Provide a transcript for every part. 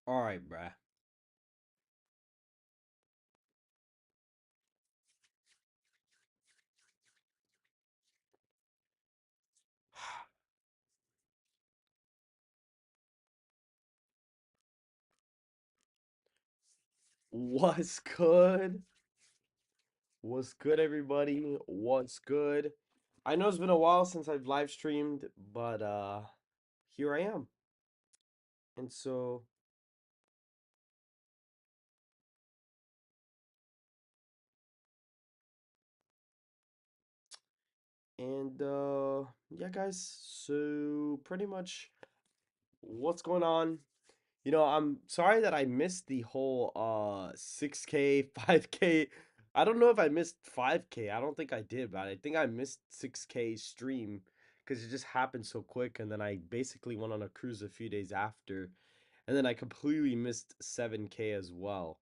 All right, bruh. What's good? What's good, everybody? What's good? I know it's been a while since I've live streamed, but here I am. And so, yeah, guys. So pretty much, what's going on? I'm sorry that I missed the whole 6K, 5K. I don't know if I missed 5K. I don't think I did, but I think I missed 6K stream because it just happened so quick, and then I basically went on a cruise a few days after, and then I completely missed 7K as well.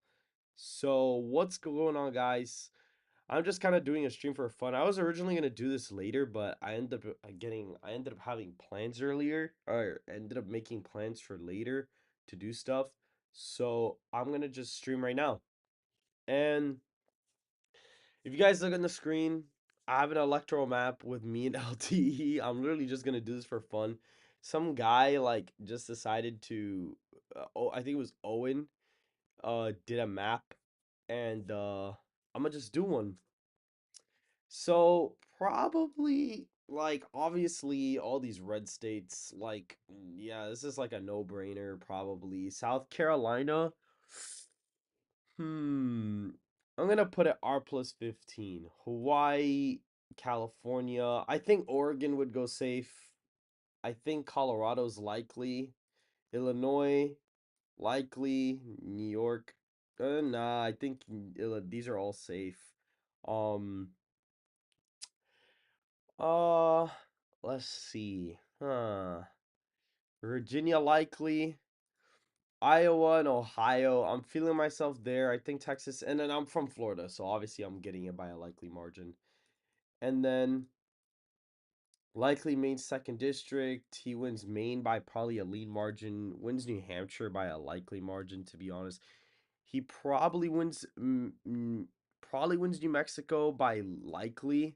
So what's going on, guys? I'm just kind of doing a stream for fun. I was originally gonna do this later, but I ended up having plans earlier, or ended up making plans for later to do stuff. So I'm gonna just stream right now. And if you guys look on the screen, I have an electoral map with me and LTE. I'm literally just gonna do this for fun. Some guy like just decided to, I think it was Owen, did a map, and I'm gonna just do one. So probably like obviously all these red states like yeah, this is like a no-brainer probably. South Carolina. Hmm. I'm gonna put it R plus 15. Hawaii, California. I think Oregon would go safe. I think Colorado's likely. Illinois, likely. New York. Nah, I think these are all safe. Um, Uh, let's see. Virginia likely. Iowa and Ohio. I'm feeling myself there. I think Texas, and then I'm from Florida, so obviously I'm getting it by a likely margin. And then likely Maine second district. He wins Maine by probably a lead margin. Wins New Hampshire by a likely margin, to be honest. He probably wins New Mexico by likely.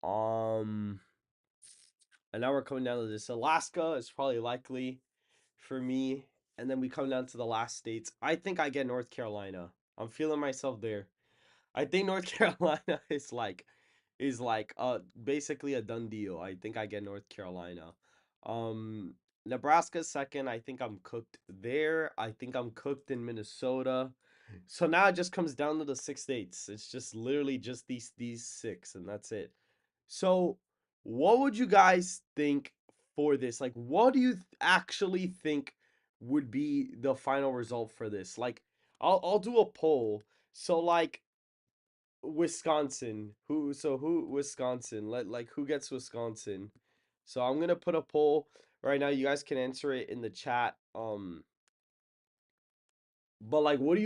Um, and now we're coming down to this. Alaska is probably likely for me. And then we come down to the last states. I think I get North Carolina. I'm feeling myself there. I think North Carolina is like basically a done deal. I think I get North Carolina. Um Nebraska second. I think I'm cooked there. I think I'm cooked in Minnesota. So now it just comes down to the six states. It's just literally just these six, and that's it. So, what would you guys think for this? Like, what do you actually think would be the final result for this? Like, I'll do a poll. So, like, Wisconsin, who Wisconsin? Like who gets Wisconsin? So I'm gonna put a poll right now. You guys can answer it in the chat. But like, what do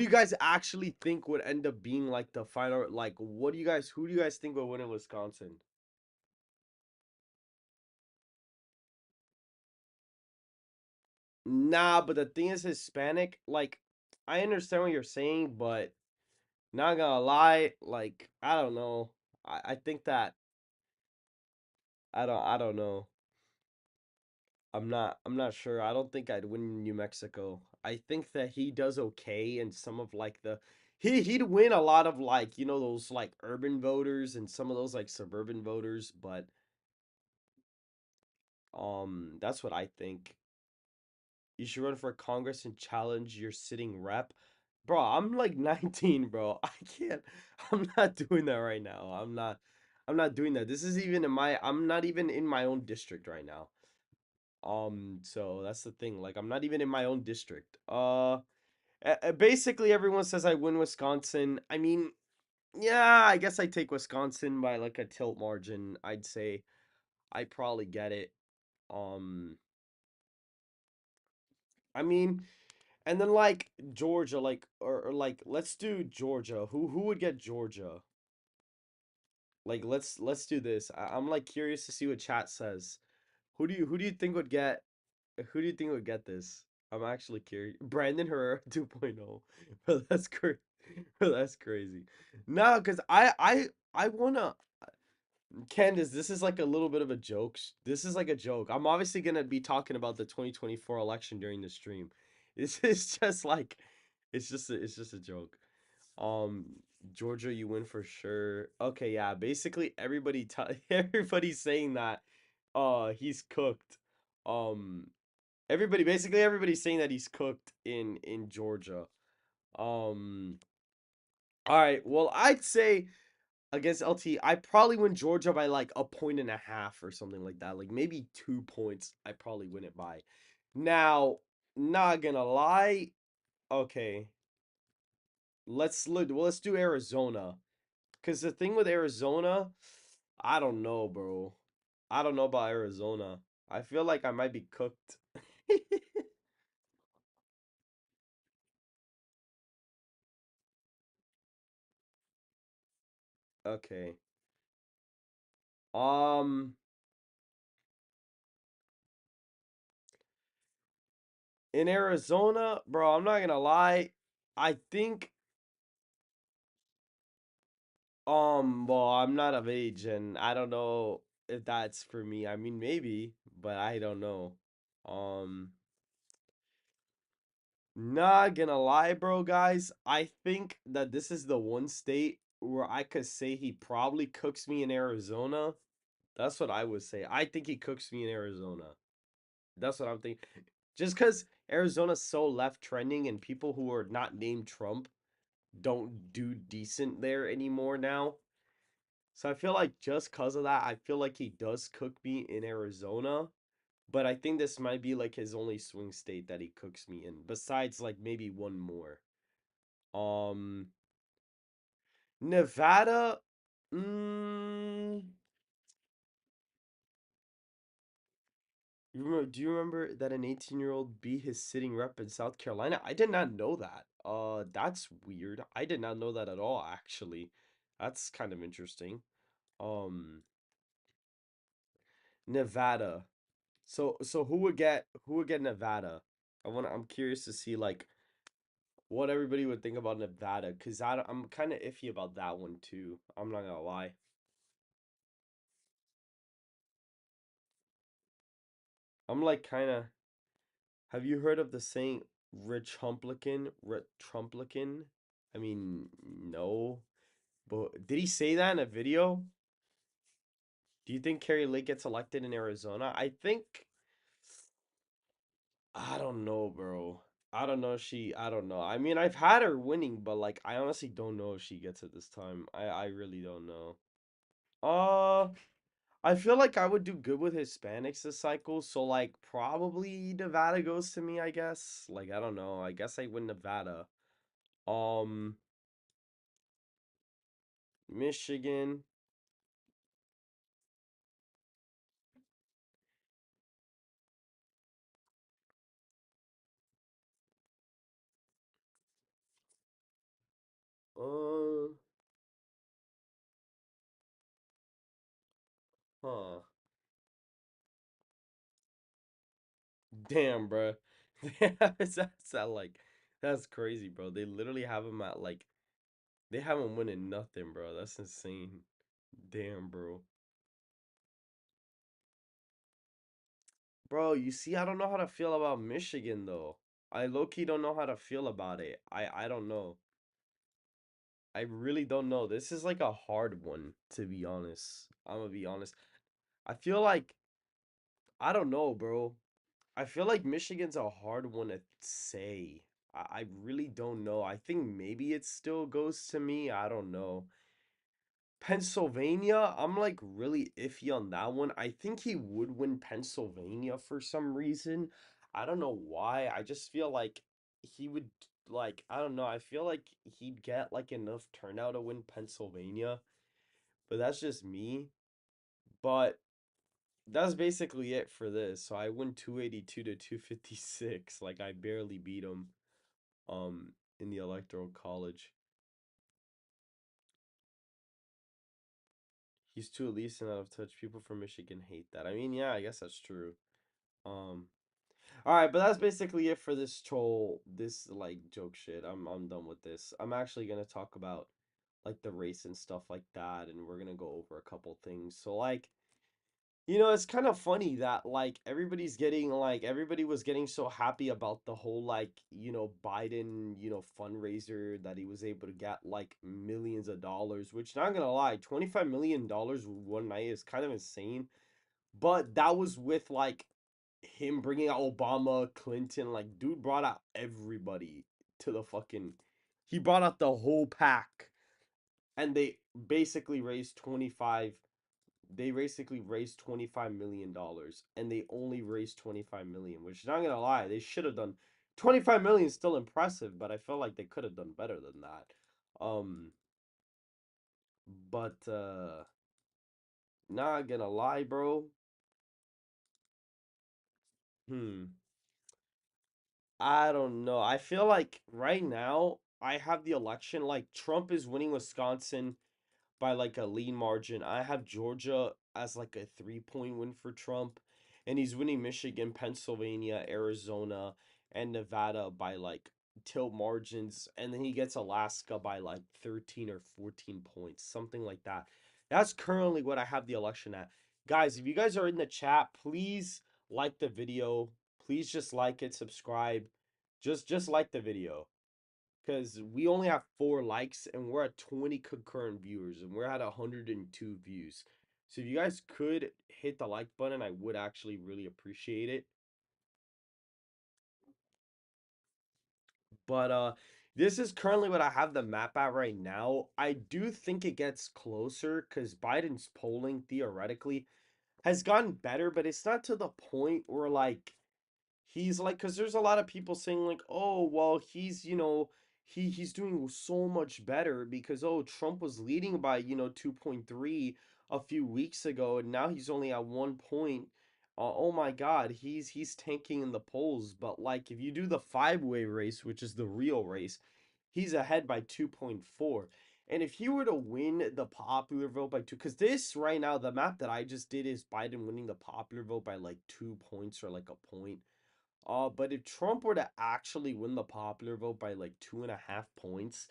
you guys actually think would end up being like the final? Like, who do you guys think would win in Wisconsin? Nah, but the thing is Hispanic, like I understand what you're saying, but not gonna lie, like I don't know. I think that I don't know. I'm not sure. I don't think I'd win New Mexico. I think that he does okay in some of like the he'd win a lot of like, those like urban voters and some of those like suburban voters, but that's what I think. You should run for Congress and challenge your sitting rep. Bro, I'm like 19, bro. I can't. I'm not doing that right now. I'm not doing that. This is even in my I'm not even in my own district right now. So that's the thing. Like I'm not even in my own district. Basically everyone says I win Wisconsin. I mean, yeah, I guess I take Wisconsin by like a tilt margin. I'd say I probably get it. Um, I mean, and then like Georgia, like or like let's do Georgia. Who would get Georgia? Like let's do this. I'm like curious to see what chat says. Who do you think would get this? I'm actually curious. Brandon Herrera 2.0. Bro, that's crazy. Bro, that's crazy. No, because I wanna Candace, this is like a little bit of a joke. This is like a joke. I'm obviously gonna be talking about the 2024 election during the stream. This is just like it's just a joke. Um, Georgia, you win for sure. Okay, yeah. Basically, everybody's saying that he's cooked. Um, everybody's saying that he's cooked in Georgia. Um, all right. Well, I'd say against LT, I probably win Georgia by like a point and a half or something like that. Like maybe 2 points. I probably win it by. Now, not gonna lie. Okay, let's look. Well, let's do Arizona. Cause the thing with Arizona, I don't know, bro. I don't know about Arizona. I feel like I might be cooked. Okay. Um, in Arizona, bro, I'm not gonna lie. I think well, I'm not of age and I don't know if that's for me. I mean, maybe, but I don't know. Um, Not gonna lie, bro, guys. I think that this is the one state where I could say he probably cooks me in Arizona. That's what I would say. I think he cooks me in Arizona. That's what I'm thinking. Just because Arizona's so left trending and people who are not named Trump don't do decent there anymore now. So I feel like just because of that, I feel like he does cook me in Arizona. But I think this might be like his only swing state that he cooks me in, besides like maybe one more. Um, Nevada. Mm, do you remember that an 18-year-old beat his sitting rep in South Carolina? I did not know that. That's weird. I did not know that at all, actually. That's kind of interesting. Um, Nevada. So who would get Nevada? I'm curious to see like what everybody would think about Nevada because I'm kind of iffy about that one too. I'm not gonna lie. I'm like kind of. Have you heard of the saying "Retrumplican"? Retrumplican. I mean, no, but did he say that in a video? Do you think Carrie Lake gets elected in Arizona? I don't know, bro. I don't know if she. I don't know. I mean, I've had her winning, but like, I honestly don't know if she gets it this time. I really don't know. Uh, I feel like I would do good with Hispanics this cycle, so like probably Nevada goes to me, I guess. Like I don't know. I guess I win Nevada. Um, Michigan. Uh, huh. Damn, bro. That's that like that's crazy, bro. They literally have him at like they have him winning nothing, bro. That's insane. Damn, bro. Bro, you see, I don't know how to feel about Michigan though. I low-key don't know how to feel about it. I don't know. I really don't know. This is like a hard one, to be honest. I'm gonna be honest. I feel like I don't know, bro. I feel like Michigan's a hard one to say. I really don't know. I think maybe it still goes to me. I don't know. Pennsylvania, I'm like really iffy on that one. I think he would win Pennsylvania for some reason. I don't know why. I just feel like he would like I don't know. I feel like he'd get like enough turnout to win Pennsylvania, but that's just me. But that's basically it for this. So I win 282 to 256. Like I barely beat him in the electoral college. He's too elite and out of touch. People from Michigan hate that. I mean, yeah, I guess that's true. Um All right, but that's basically it for this troll, this like joke shit. I'm done with this. I'm actually gonna talk about like the race and stuff like that, and we're gonna go over a couple things. So like, it's kind of funny that like everybody was getting so happy about the whole like, Biden, fundraiser that he was able to get like millions of dollars, which not gonna lie, $25 million one night is kind of insane. But that was with like him bringing out Obama, Clinton, like dude brought out everybody to the fucking he brought out the whole pack, and basically raised 25 they basically raised $25 million, and they only raised 25 million, which not gonna lie, they should have done 25 million is still impressive, but I felt like they could have done better than that. Um but not gonna lie, bro. Hmm. I don't know. I feel like right now I have the election like Trump is winning Wisconsin by like a lean margin. I have Georgia as like a 3-point win for Trump, and he's winning Michigan, Pennsylvania, Arizona, and Nevada by like tilt margins, and then he gets Alaska by like 13 or 14 points, something like that. That's currently what I have the election at. Guys, if you guys are in the chat, please like the video. Please just like it, subscribe. Just like the video, because we only have 4 likes and we're at 20 concurrent viewers and we're at 102 views. So if you guys could hit the like button, I would actually really appreciate it. But this is currently what I have the map at right now. I do think it gets closer because Biden's polling theoretically has gotten better, but it's not to the point where like he's like, because there's a lot of people saying like, oh well, he's doing so much better because oh, Trump was leading by 2.3 a few weeks ago, and now he's only at 1 point. Oh my God, he's tanking in the polls. But like if you do the five-way race, which is the real race, he's ahead by 2.4. And if he were to win the popular vote by two, because this right now, the map that I just did is Biden winning the popular vote by like 2 points or like a point. But if Trump were to actually win the popular vote by like 2.5 points,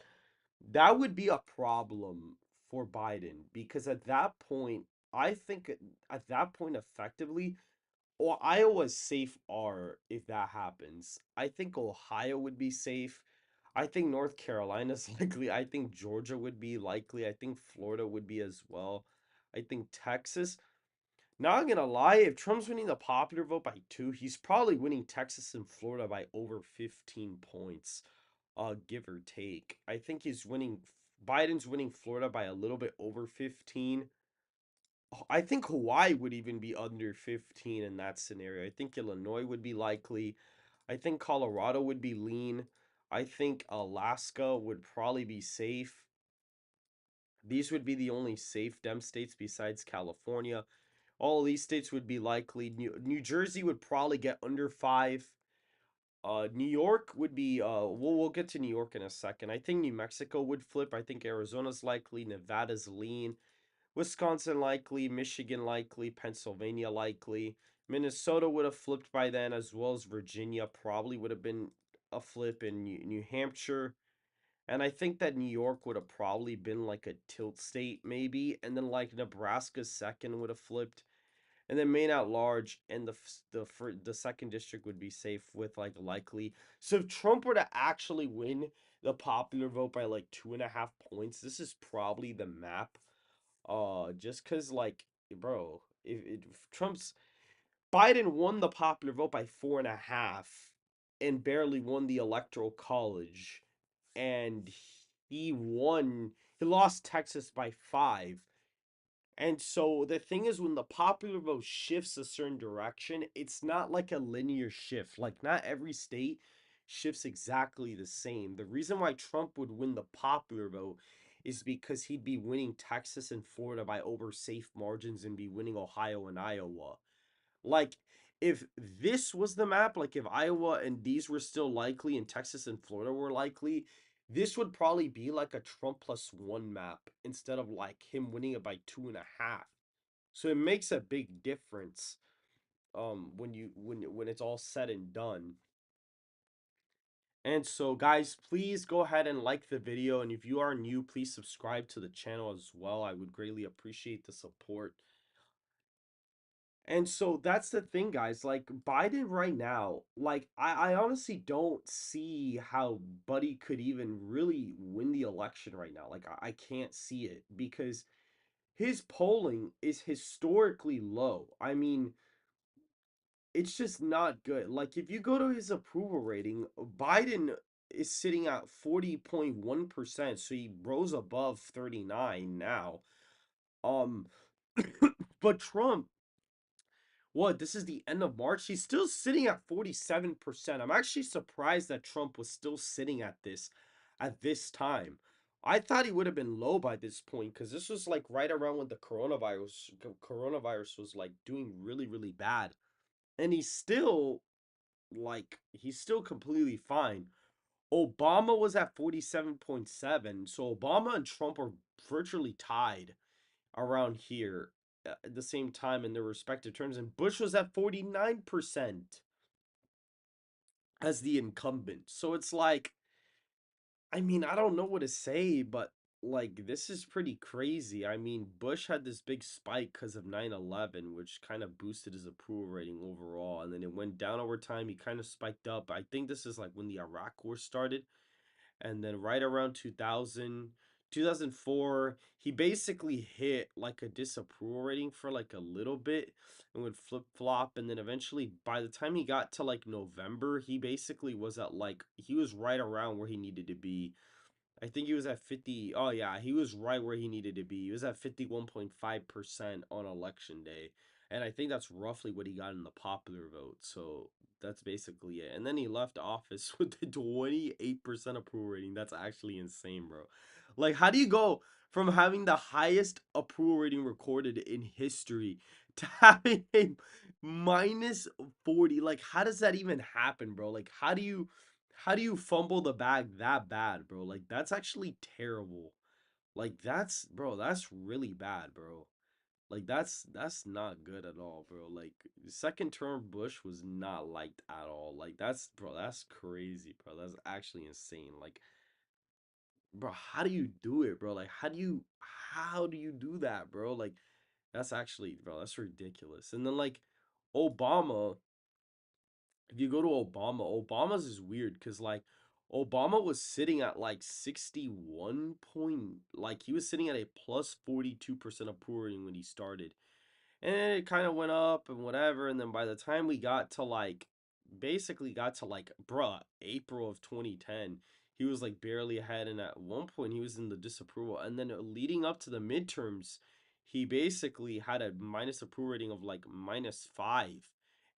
that would be a problem for Biden because at that point, I think at that point, effectively, or Iowa's safe are if that happens. I think Ohio would be safe. I think North Carolina's likely. I think Georgia would be likely. I think Florida would be as well. I think Texas. Not gonna lie, if Trump's winning the popular vote by 2, he's probably winning Texas and Florida by over 15 points, give or take. I think Biden's winning Florida by a little bit over 15. I think Hawaii would even be under 15 in that scenario. I think Illinois would be likely. I think Colorado would be lean. I think Alaska would probably be safe. These would be the only safe Dem states besides California. All of these states would be likely. New Jersey would probably get under 5. New York would be we'll get to New York in a second. I think New Mexico would flip. I think Arizona's likely, Nevada's lean, Wisconsin likely, Michigan likely, Pennsylvania likely. Minnesota would have flipped by then, as well as Virginia probably would have been a flip in New Hampshire. And I think that New York would have probably been like a tilt state, maybe. And then like Nebraska's second would have flipped, and then Maine at large, and the second district would be safe with like likely. So if Trump were to actually win the popular vote by like 2.5 points, this is probably the map. Just cause like, bro, if Trump's Biden won the popular vote by 4.5 and barely won the electoral college, and he lost Texas by 5. And so the thing is, when the popular vote shifts a certain direction, it's not like a linear shift. Like, not every state shifts exactly the same. The reason why Trump would win the popular vote is because he'd be winning Texas and Florida by over safe margins and be winning Ohio and Iowa. Like, if this was the map, like if Iowa and these were still likely and Texas and Florida were likely, this would probably be like a Trump +1 map instead of like him winning it by 2.5. So it makes a big difference. when it's all said and done. And so guys, please go ahead and like the video, and if you are new, please subscribe to the channel as well. I would greatly appreciate the support. And so that's the thing, guys. Like Biden right now, like I honestly don't see how Buddy could even really win the election right now. Like I can't see it because his polling is historically low. I mean, it's just not good. Like if you go to his approval rating, Biden is sitting at 40.1%, so he rose above 39 now. Um but Trump, what, this is the end of March? He's still sitting at 47%. I'm actually surprised that Trump was still sitting at this time. I thought he would have been low by this point because this was like right around when the coronavirus was like doing really, really bad. And he's still completely fine. Obama was at 47.7. So Obama and Trump are virtually tied around here at the same time in their respective terms. And Bush was at 49% as the incumbent. So it's like, I mean, I don't know what to say, but like, this is pretty crazy. I mean, Bush had this big spike because of 9/11, which kind of boosted his approval rating overall. And then it went down over time. He kind of spiked up. I think this is like when the Iraq War started. And then right around 2000, 2004, he basically hit like a disapproval rating for like a little bit and would flip flop. And then eventually, by the time he got to like November, he basically was at like, he was right around where he needed to be. I think he was at 50. Oh, yeah, he was right where he needed to be. He was at 51.5% on election day. And I think that's roughly what he got in the popular vote. So that's basically it. And then he left office with the 28% approval rating. That's actually insane, bro. Like, how do you go from having the highest approval rating recorded in history to having a minus 40? Like, how does that even happen, bro? Like, how do you fumble the bag that bad, bro? Like that's actually terrible. Like that's really bad, bro. Like that's not good at all, bro. Like second term Bush was not liked at all. Like that's crazy, bro. That's actually insane. Like bro, how do you do it, bro? Like how do you do that, bro? Like that's actually, bro, that's ridiculous. And then like Obama, if you go to Obama's is weird because like Obama was sitting at like 61 point, like he was sitting at a plus 42% approval rating when he started. And it kind of went up and whatever. And then by the time we got to like, basically got to like, bruh, April of 2010, he was like barely ahead. And at one point, he was in the disapproval. And then leading up to the midterms, he basically had a minus approval rating of like -5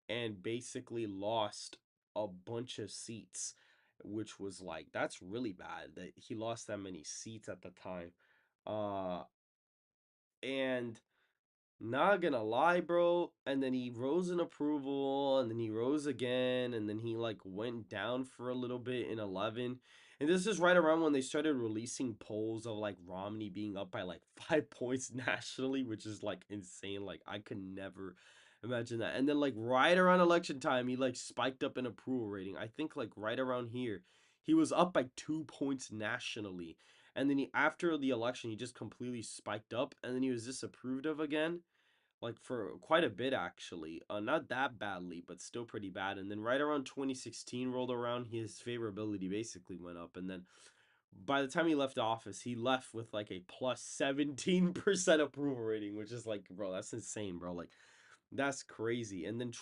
and basically lost a bunch of seats, which was like, that's really bad that he lost that many seats at the time. Uh, and not gonna lie, bro. And then he rose in approval, and then he rose again, and then he like went down for a little bit in 11. And this is right around when they started releasing polls of like Romney being up by like 5 points nationally, which is like insane. Like I could never imagine that. And then like right around election time, he like spiked up in approval rating. I think like right around here, he was up by 2 points nationally. And then after the election, he just completely spiked up, and then he was disapproved of again, like for quite a bit actually. Not that badly, but still pretty bad. And then right around 2016 rolled around, his favorability basically went up. And then by the time he left office, he left with like a plus 17% approval rating, which is like, bro, that's insane, bro. Like that's crazy. And then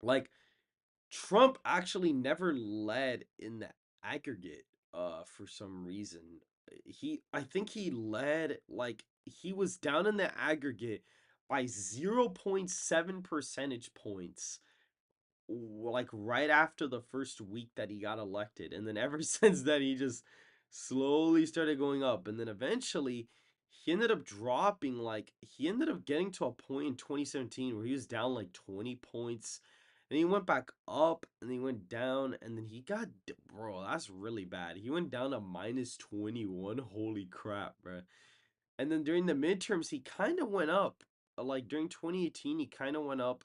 like Trump actually never led in the aggregate for some reason. I think he led, like he was down in the aggregate by 0.7 percentage points, like right after the first week that he got elected. And then ever since then he just slowly started going up, and then eventually he ended up dropping. Like he ended up getting to a point in 2017 where he was down like 20 points, and he went back up, and then he went down, and then he got, bro, that's really bad. He went down to -21. Holy crap, bro. And then during the midterms he kind of went up, like during 2018 he kind of went up,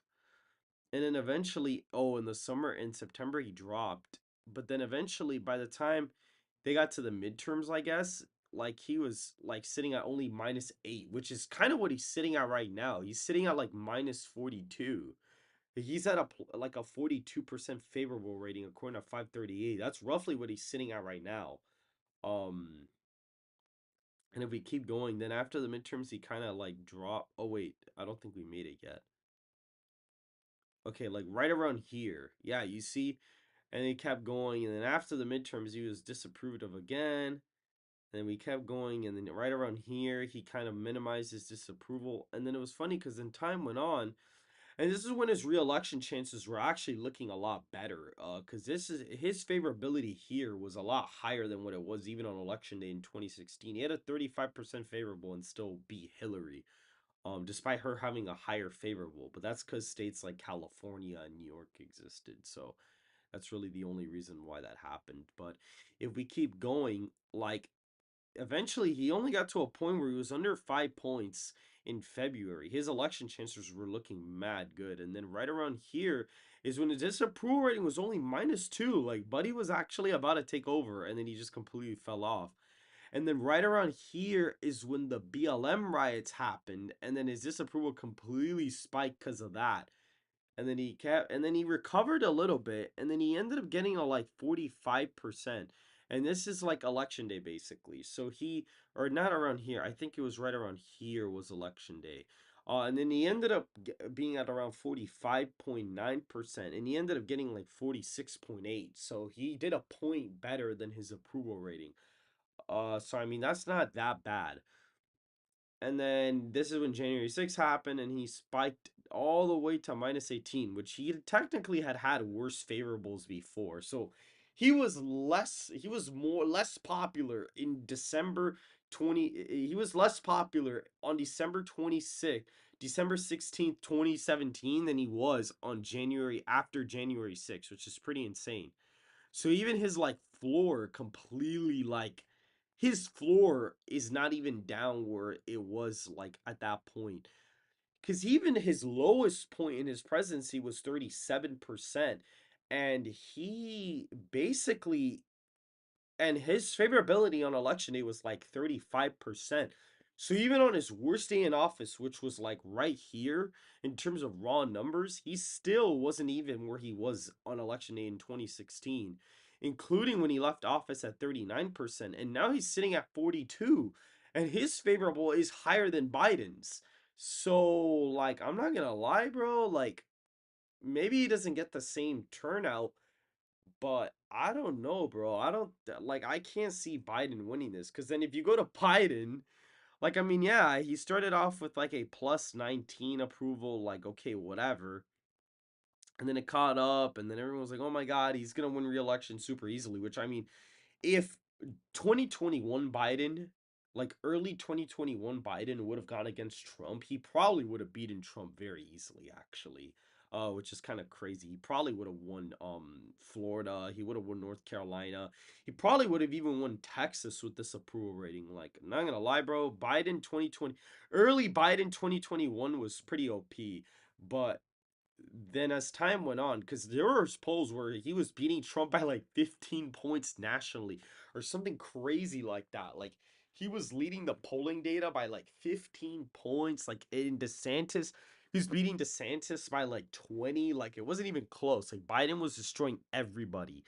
and then eventually, oh, in the summer in September he dropped. But then eventually, by the time they got to the midterms, I guess, like he was like sitting at only -8, which is kind of what he's sitting at right now. He's sitting at like -42. He's at like a 42% favorable rating according to 538. That's roughly what he's sitting at right now. Um, and if we keep going, then after the midterms, he kind of like drop. Oh wait, I don't think we made it yet. Okay, like right around here. Yeah, you see, and he kept going, and then after the midterms, he was disapproved of again. And we kept going, and then right around here, he kind of minimized his disapproval. And then it was funny because then time went on, and this is when his re-election chances were actually looking a lot better. Because this is his favorability here was a lot higher than what it was even on election day in 2016. He had a 35% favorable and still beat Hillary, despite her having a higher favorable. But that's because states like California and New York existed. So that's really the only reason why that happened. But if we keep going, like eventually he only got to a point where he was under 5 points in February. His election chances were looking mad good. And then right around here is when his disapproval rating was only -2. Like Buddy was actually about to take over, and then he just completely fell off. And then right around here is when the BLM riots happened, and then his disapproval completely spiked because of that. And then he recovered a little bit, and then he ended up getting a like 45%. And this is like election day basically. So he, or not around here, I think it was right around here was election day. And then he ended up being at around 45.9%, and he ended up getting like 46.8. So he did a point better than his approval rating. So I mean that's not that bad. And then this is when January 6th happened, and he spiked all the way to -18, which he technically had worse favorables before. So he was more less popular in December 20. He was less popular on December 26th, December 16th, 2017 than he was on January after January 6th, which is pretty insane. So even his like floor completely like his floor is not even down where it was like at that point. Cause even his lowest point in his presidency was 37%. And he basically and his favorability on election day was like 35%. So even on his worst day in office, which was like right here in terms of raw numbers, he still wasn't even where he was on election day in 2016, including when he left office at 39%. And now he's sitting at 42, and his favorable is higher than Biden's. So like I'm not gonna lie, bro, like maybe he doesn't get the same turnout, but I don't know, bro. I don't like I can't see Biden winning this, cuz then if you go to Biden, like I mean, yeah, he started off with like a +19 approval, like okay, whatever. And then it caught up, and then everyone was like, "Oh my god, he's going to win re-election super easily," which I mean, if 2021 Biden, like early 2021 Biden would have gone against Trump, he probably would have beaten Trump very easily, actually. Which is kind of crazy. He probably would have won Florida. He would have won North Carolina. He probably would have even won Texas with this approval rating. Like, I'm not gonna lie, bro. Biden 2020, early Biden 2021 was pretty OP, but then as time went on, because there were polls where he was beating Trump by like 15 points nationally or something crazy like that. Like he was leading the polling data by like 15 points. Like in DeSantis, he was beating DeSantis by like 20. Like it wasn't even close. Like Biden was destroying everybody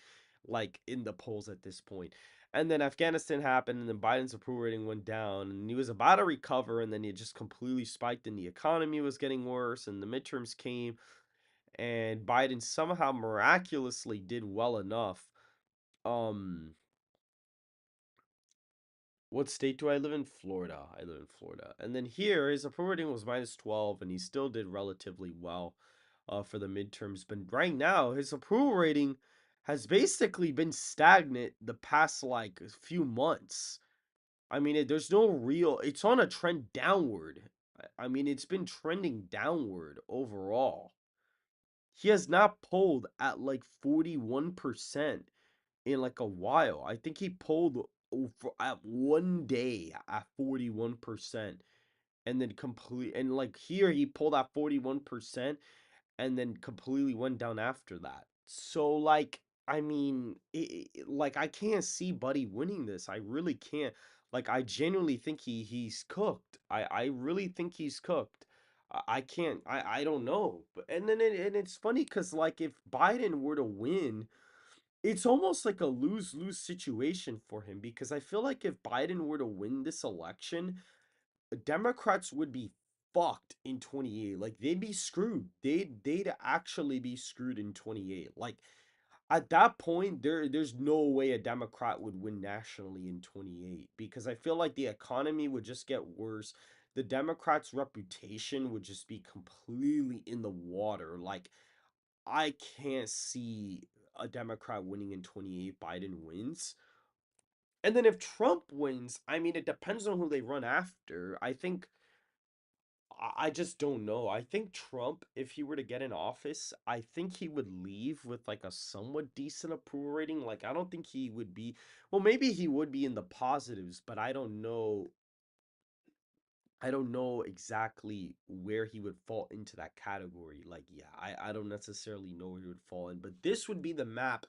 like in the polls at this point. And then Afghanistan happened, and then Biden's approval rating went down, and he was about to recover, and then it just completely spiked, and the economy was getting worse, and the midterms came, and Biden somehow miraculously did well enough. Um, what state do I live in? Florida. I live in Florida. And then here, his approval rating was -12, and he still did relatively well for the midterms. But right now, his approval rating has basically been stagnant the past like few months. I mean, there's no real, it's on a trend downward. I mean, it's been trending downward overall. He has not pulled at like 41% in like a while. I think he pulled at one day at 41%. and then complete and like here he pulled out 41% and then completely went down after that. So like I mean, like I can't see Buddy winning this. I really can't. Like I genuinely think he's cooked. I really think he's cooked. I can't. I don't know. But and then and it's funny because like if Biden were to win, it's almost like a lose-lose situation for him because I feel like if Biden were to win this election, Democrats would be fucked in 28. Like they'd be screwed. They'd actually be screwed in 28. Like at that point there's no way a Democrat would win nationally in 28 because I feel like the economy would just get worse. The Democrats' reputation would just be completely in the water. Like I can't see a Democrat winning in 28. Biden wins. And then if Trump wins, I mean, it depends on who they run after. I think I just don't know. I think Trump, if he were to get in office, I think he would leave with like a somewhat decent approval rating. Like, I don't think he would be, well, maybe he would be in the positives, but I don't know. I don't know exactly where he would fall into that category. Like, yeah, I don't necessarily know where he would fall in, but this would be the map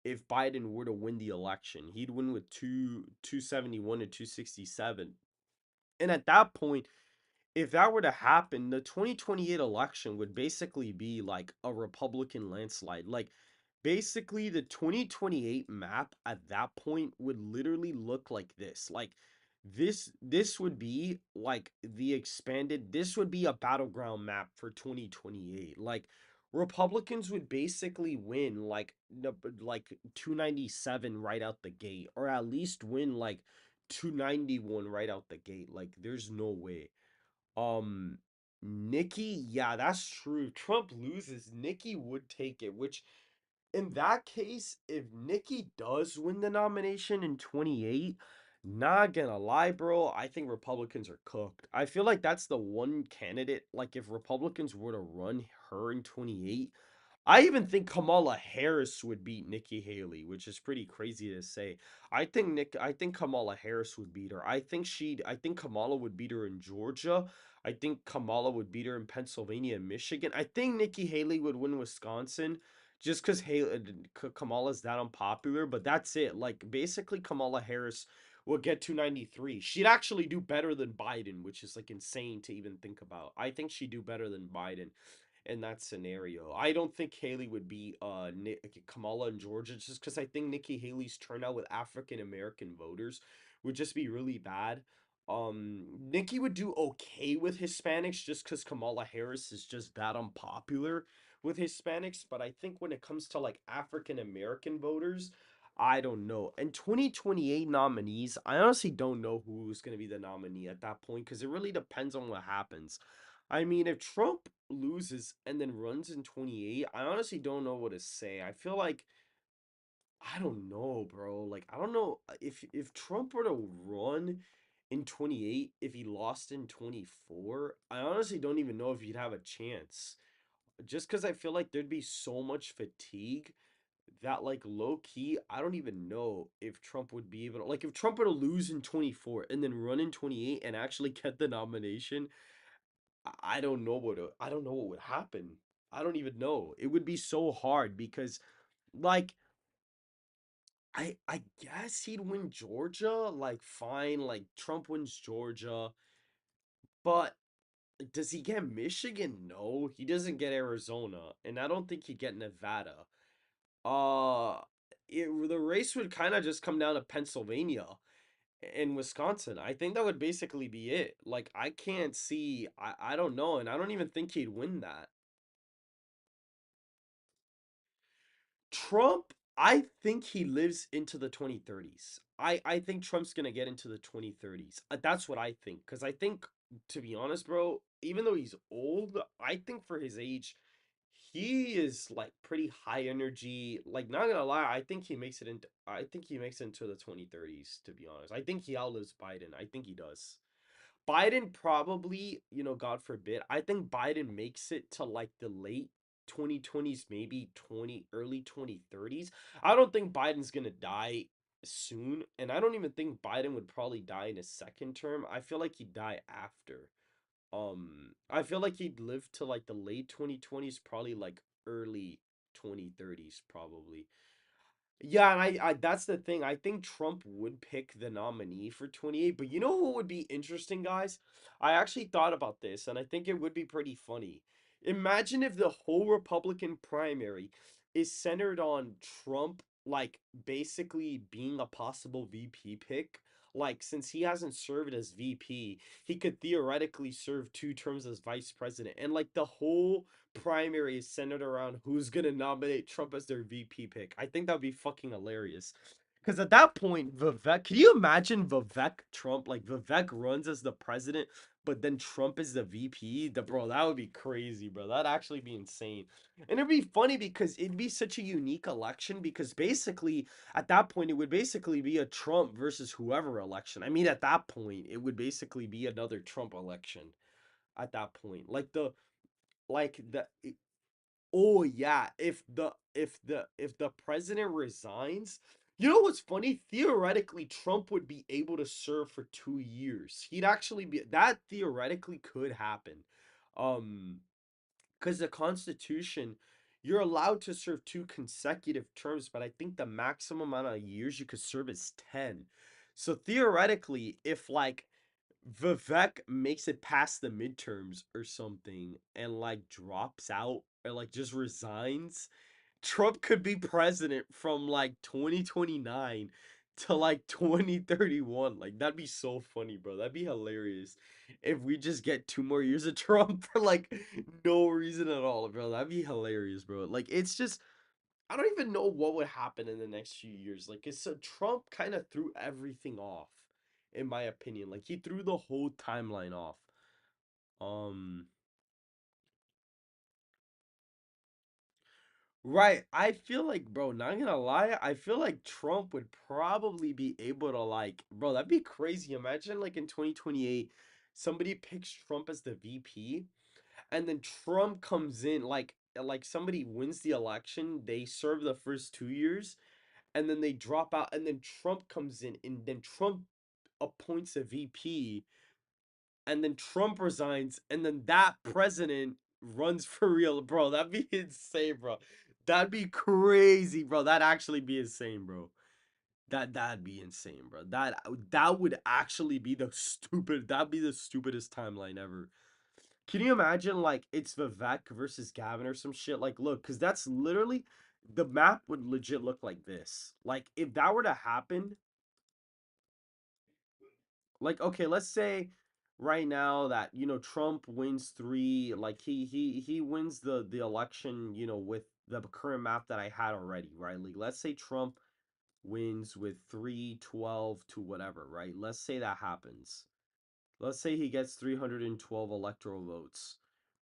if Biden were to win the election. He'd win with 271 to 267. And at that point, if that were to happen, the 2028 election would basically be like a Republican landslide. Like, basically, the 2028 map at that point would literally look like this. Like, this would be like the expanded, this would be a battleground map for 2028. Like, Republicans would basically win like 297 right out the gate, or at least win like 291 right out the gate. Like, there's no way. Um, Nikki, yeah, that's true. Trump loses, Nikki would take it, which in that case, if Nikki does win the nomination in 28, not gonna lie, bro, I think Republicans are cooked. I feel like that's the one candidate, like if Republicans were to run her in 28, I even think Kamala Harris would beat Nikki Haley, which is pretty crazy to say. I think Kamala Harris would beat her. I think Kamala would beat her in Georgia. I think Kamala would beat her in Pennsylvania and Michigan. I think Nikki Haley would win Wisconsin just because Kamala's that unpopular, but that's it. Like basically Kamala Harris will get 293. She'd actually do better than Biden, which is like insane to even think about. I think she'd do better than Biden in that scenario. I don't think Haley would be Kamala in Georgia just because I think Nikki Haley's turnout with African American voters would just be really bad. Nikki would do okay with Hispanics just because Kamala Harris is just that unpopular with Hispanics. But I think when it comes to like African American voters, I don't know. And 2028 nominees, I honestly don't know who's going to be the nominee at that point because it really depends on what happens. I mean, if Trump loses and then runs in 28, I honestly don't know what to say. I feel like I don't know, bro. Like I don't know if Trump were to run in 28 if he lost in 24, I honestly don't even know if he'd have a chance. Just cuz I feel like there'd be so much fatigue that like low key, I don't even know if Trump would be able to like if Trump were to lose in 24 and then run in 28 and actually get the nomination, I don't know I don't know what would happen. I don't even know. It would be so hard because like I guess he'd win Georgia, like fine, like Trump wins Georgia, but does he get Michigan? No, he doesn't get Arizona, and I don't think he'd get Nevada. Uh the race would kind of just come down to Pennsylvania and Wisconsin. I think that would basically be it. Like I can't see I don't know, and I don't even think he'd win that. Trump, I think he lives into the 2030s. I think Trump's gonna get into the 2030s. That's what I think. Because I think, to be honest, bro, even though he's old, I think for his age, he is like pretty high energy. Like, not gonna lie, I think he makes it into. I think he makes it into the 2030s. To be honest, I think he outlives Biden. I think he does. Biden probably, God forbid, I think Biden makes it to like the late 2020s, maybe 20 early 2030s. I don't think Biden's going to die soon, and I don't even think Biden would probably die in his second term. I feel like he'd die after. I feel like he'd live to like the late 2020s, probably like early 2030s, probably. Yeah, and I that's the thing. I think Trump would pick the nominee for 28, but you know what would be interesting, guys? I actually thought about this, and I think it would be pretty funny. Imagine if the whole Republican primary is centered on Trump, like basically being a possible VP pick. Like, since he hasn't served as VP, he could theoretically serve 2 terms as vice president. And like the whole primary is centered around who's gonna nominate Trump as their VP pick. I think that'd be fucking hilarious. Because at that point, Vivek, can you imagine Vivek Trump? Like Vivek runs as the president, but then Trump is the VP. Bro, that would be crazy, bro. That'd actually be insane. And it'd be funny because it'd be such a unique election because basically at that point it would basically be a Trump versus whoever election. I mean, at that point, it would basically be another Trump election at that point. Like the Oh yeah, if the president resigns, you know what's funny? Theoretically, Trump would be able to serve for 2 years. He'd actually be that theoretically could happen. Um, because the Constitution, you're allowed to serve 2 consecutive terms, but I think the maximum amount of years you could serve is 10. So theoretically, if like Vivek makes it past the midterms or something and like drops out or like just resigns, Trump could be president from like 2029 to like 2031. Like that'd be so funny, bro. That'd be hilarious if we just get 2 more years of Trump for like no reason at all, bro. That'd be hilarious, bro. Like it's just I don't even know what would happen in the next few years. Like it's so Trump kind of threw everything off, in my opinion. Like he threw the whole timeline off. Um Right. I feel like, bro, not gonna lie, I feel like Trump would probably be able to like, bro, that'd be crazy. Imagine like in 2028, somebody picks Trump as the VP, and then Trump comes in like somebody wins the election, they serve the first 2 years, and then they drop out, and then Trump comes in, and then Trump appoints a VP, and then Trump resigns, and then that president runs for real, bro. That'd be insane, bro. That'd be crazy, bro. That'd actually be insane, bro. That'd be insane, bro. That would actually be the stupid. That'd be the stupidest timeline ever. Can you imagine like it's Vivek versus Gavin or some shit? Like, look, because that's literally the map would legit look like this. Like, if that were to happen, like okay, let's say right now that Trump wins three, like he wins the election, with the current map that I had already, right? Like let's say Trump wins with 312 to whatever, right? Let's say that happens. Let's say he gets 312 electoral votes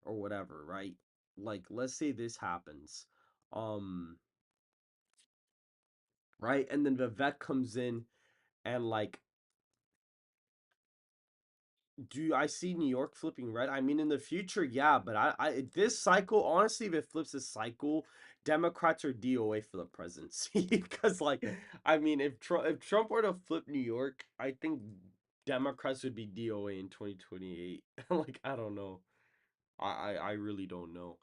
or whatever, right? Like let's say this happens. Um right? And then Vivek comes in and like do I see New York flipping red? I mean, in the future, yeah, but I this cycle, honestly, if it flips this cycle, Democrats are DOA for the presidency. Because, like, I mean, if Trump were to flip New York, I think Democrats would be DOA in 2028. Like, I don't know. I really don't know.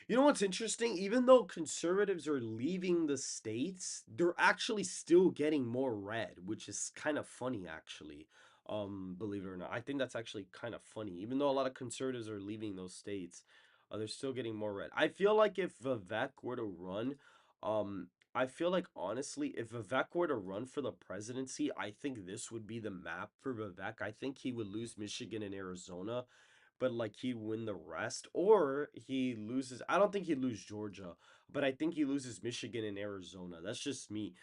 You know what's interesting? Even though conservatives are leaving the states, they're actually still getting more red, which is kind of funny, actually. Believe it or not, I think that's actually kind of funny. Even though a lot of conservatives are leaving those states, they're still getting more red. I feel like if Vivek were to run, I feel like honestly, if Vivek were to run for the presidency, I think this would be the map for Vivek. I think he would lose Michigan and Arizona, but like he'd win the rest, or he loses. I don't think he'd lose Georgia, but I think he loses Michigan and Arizona. That's just me.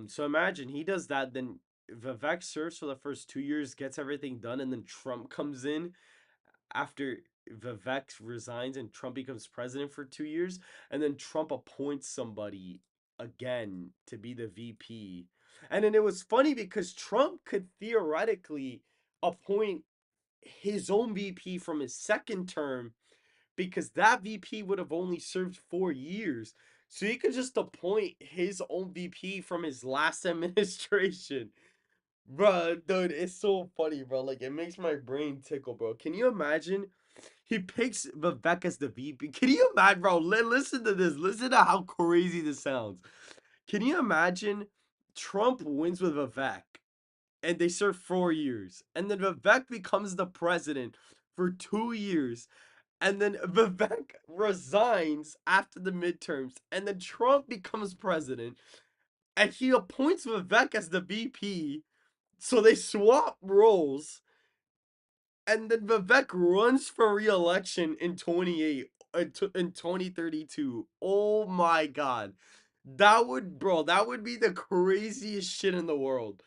So imagine he does that, then Vivek serves for the first 2 years, gets everything done, and then Trump comes in after Vivek resigns and Trump becomes president for 2 years, and then Trump appoints somebody again to be the VP. And then it was funny because Trump could theoretically appoint his own VP from his second term because that VP would have only served 4 years. So he could just appoint his own VP from his last administration. Bro, dude, it's so funny, bro. Like, it makes my brain tickle, bro. Can you imagine? He picks Vivek as the VP. Can you imagine, bro? Listen to this. Listen to how crazy this sounds. Can you imagine Trump wins with Vivek and they serve 4 years, and then Vivek becomes the president for 2 years, and then Vivek resigns after the midterms, and then Trump becomes president, and he appoints Vivek as the VP, so they swap roles, and then Vivek runs for re-election in 28 in 2032. Oh my god. That would be the craziest shit in the world.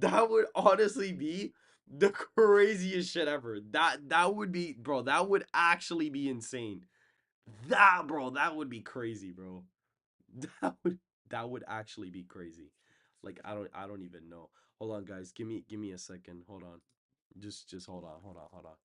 That would honestly be the craziest shit ever. That would be, bro, that would actually be insane. That would be crazy, bro. That would that would actually be crazy. Like, I don't even know. Hold on, guys. Give me a second. Hold on. Just hold on. Hold on. Hold on.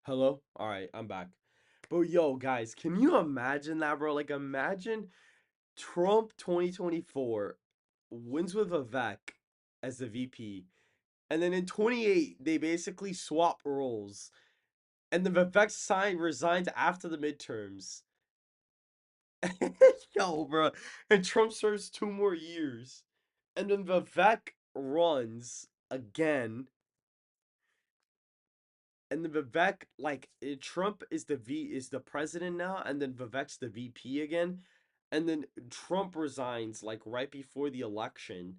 Hello? All right, I'm back. But yo, guys, can you imagine that, bro? Like, imagine Trump 2024 wins with Vivek as the VP, and then in 28 they basically swap roles, and then Vivek resigns after the midterms. Yo, bro, and Trump serves 2 more years, and then Vivek runs again, and then Vivek, like, Trump is the president now, and then Vivek's the VP again, and then Trump resigns like right before the election,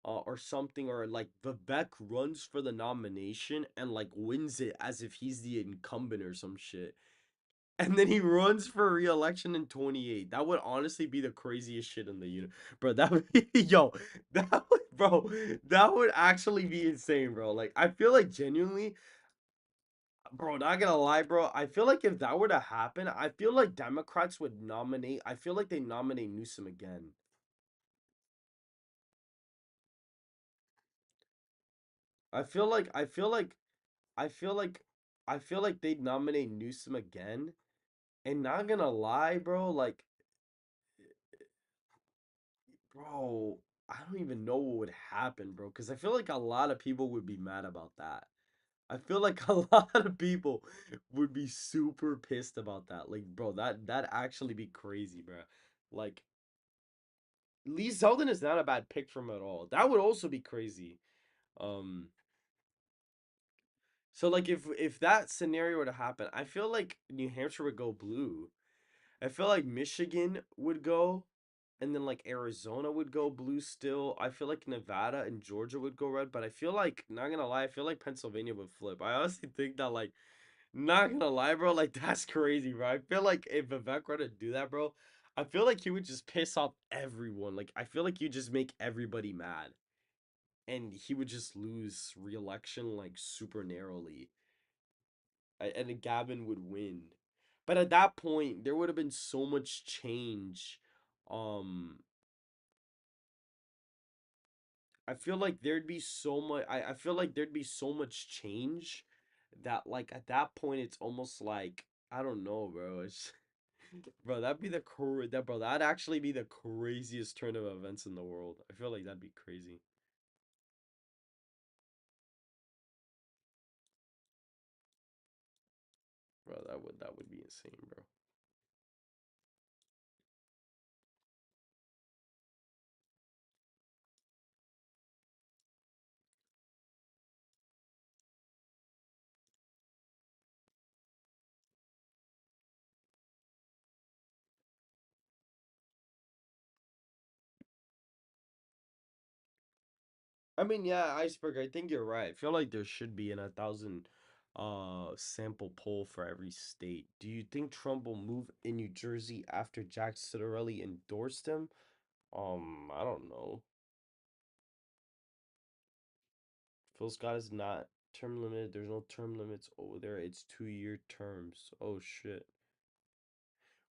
or something, or like Vivek runs for the nomination and like wins it as if he's the incumbent or some shit. And then he runs for re-election in 28. That would honestly be the craziest shit in the universe. Bro, that would be, yo, that would actually be insane, bro. Like, I feel like genuinely, bro, not gonna lie, bro. I feel like if that were to happen, I feel like Democrats would nominate. I feel like they nominate Newsom again. I feel like I feel like I feel like I feel like they'd nominate Newsom again. And not gonna lie, bro, like, bro, I don't even know what would happen, bro, because I feel like a lot of people would be mad about that. I feel like a lot of people would be super pissed about that. Like, bro, that actually be crazy, bro. Like, Lee Zeldin is not a bad pick from at all. That would also be crazy. Um, so like if that scenario were to happen, I feel like New Hampshire would go blue. I feel like Michigan would go, and then like Arizona would go blue still. I feel like Nevada and Georgia would go red, but I feel like, not gonna lie, I feel like Pennsylvania would flip. I honestly think that, like, not gonna lie, bro, like, that's crazy, bro. I feel like if Vivek were to do that, bro, I feel like he would just piss off everyone. Like, I feel like you just make everybody mad, and he would just lose re-election like super narrowly, and then Gavin would win. But at that point, there would have been so much change. Um, I feel like there'd be so much. I feel like there'd be so much change that, like, at that point it's almost like, I don't know, bro. It's bro, that'd be the that, bro, that'd actually be the craziest turn of events in the world. I feel like that'd be crazy. Bro, that would be insane, bro. I mean, yeah, iceberg. I think you're right. I feel like there should be in 1,000 sample poll for every state. Do you think Trump will move in New Jersey after Jack Citarelli endorsed him? I don't know. Phil Scott is not term limited. There's no term limits over there. It's 2-year terms. Oh shit.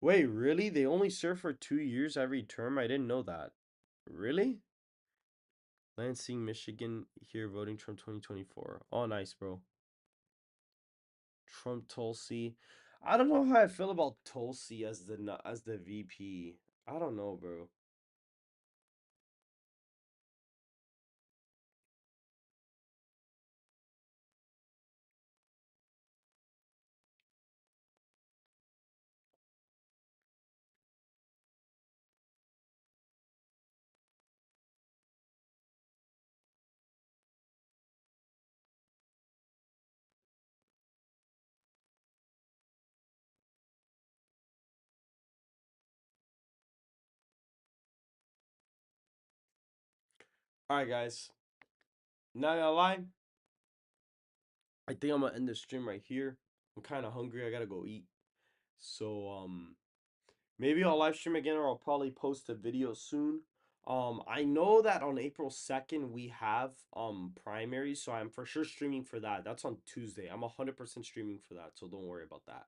Wait, really? They only serve for 2 years every term? I didn't know that. Really? Lansing, Michigan, here voting Trump 2024. Oh, nice, bro. Trump Tulsi. I don't know how I feel about Tulsi as the VP. I don't know, bro. All right, guys. Not gonna lie, I think I'm gonna end the stream right here. I'm kind of hungry. I gotta go eat. So maybe I'll live stream again, or I'll probably post a video soon. I know that on April 2nd we have primaries, so I'm for sure streaming for that. That's on Tuesday. I'm 100% streaming for that, so don't worry about that.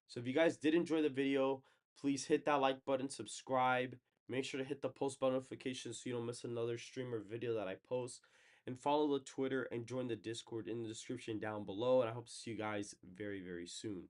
So if you guys did enjoy the video, please hit that like button, subscribe, make sure to hit the post bell notification so you don't miss another stream or video that I post, and follow the Twitter and join the Discord in the description down below. And I hope to see you guys very, very soon.